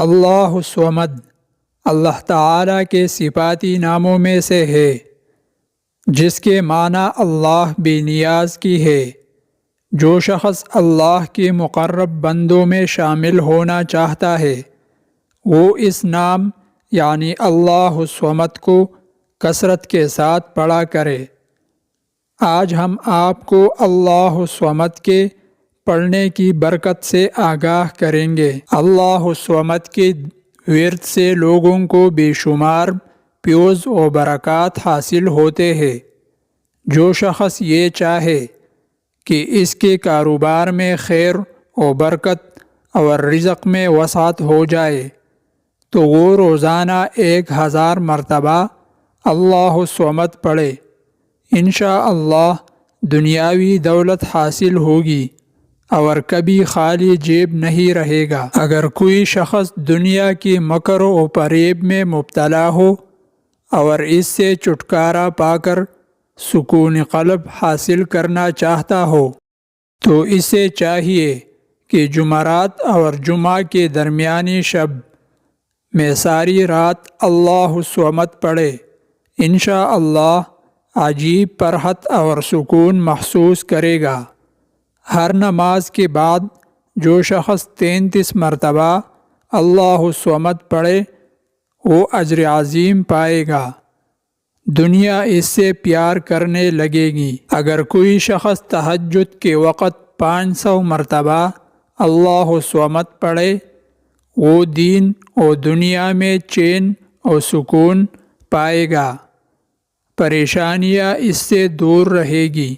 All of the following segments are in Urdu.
اللہ الصمد اللہ تعالیٰ کے صفاتی ناموں میں سے ہے جس کے معنی اللہ بے نیاز کی ہے۔ جو شخص اللہ کے مقرب بندوں میں شامل ہونا چاہتا ہے وہ اس نام یعنی اللہ الصمد کو کثرت کے ساتھ پڑھا کرے۔ آج ہم آپ کو اللہ الصمد کے پڑھنے کی برکت سے آگاہ کریں گے۔ اللہ الصمد کے ورد سے لوگوں کو بے شمار فیوز و برکات حاصل ہوتے ہیں۔ جو شخص یہ چاہے کہ اس کے کاروبار میں خیر و برکت اور رزق میں وسعت ہو جائے تو وہ روزانہ 1000 مرتبہ اللہ الصمد پڑھے۔ انشاءاللہ دنیاوی دولت حاصل ہوگی اور کبھی خالی جیب نہیں رہے گا۔ اگر کوئی شخص دنیا کی مکر و فریب میں مبتلا ہو اور اس سے چھٹکارا پا کر سکون قلب حاصل کرنا چاہتا ہو تو اسے چاہیے کہ جمعرات اور جمعہ کے درمیانی شب میں ساری رات اللہ الصمد پڑھے۔ انشاءاللہ عجیب فرحت اور سکون محسوس کرے گا۔ ہر نماز کے بعد جو شخص 33 مرتبہ اللہ الصمد پڑھے وہ اجر عظیم پائے گا۔ دنیا اس سے پیار کرنے لگے گی۔ اگر کوئی شخص تہجد کے وقت 500 مرتبہ اللہ الصمد پڑھے وہ دین و دنیا میں چین و سکون پائے گا، پریشانیاں اس سے دور رہے گی۔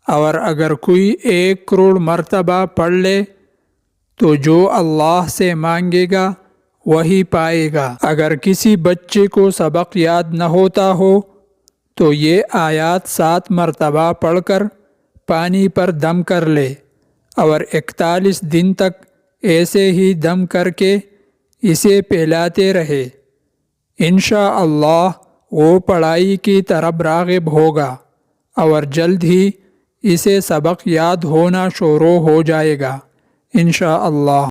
اور اگر کوئی 1 کروڑ مرتبہ پڑھ لے تو جو اللہ سے مانگے گا وہی پائے گا۔ اگر کسی بچے کو سبق یاد نہ ہوتا ہو تو یہ آیات 7 مرتبہ پڑھ کر پانی پر دم کر لے اور 41 دن تک ایسے ہی دم کر کے اسے پہلاتے رہے۔ انشاءاللہ وہ پڑھائی کی طرف راغب ہوگا اور جلد ہی اسے سبق یاد ہونا شروع ہو جائے گا انشاءاللہ۔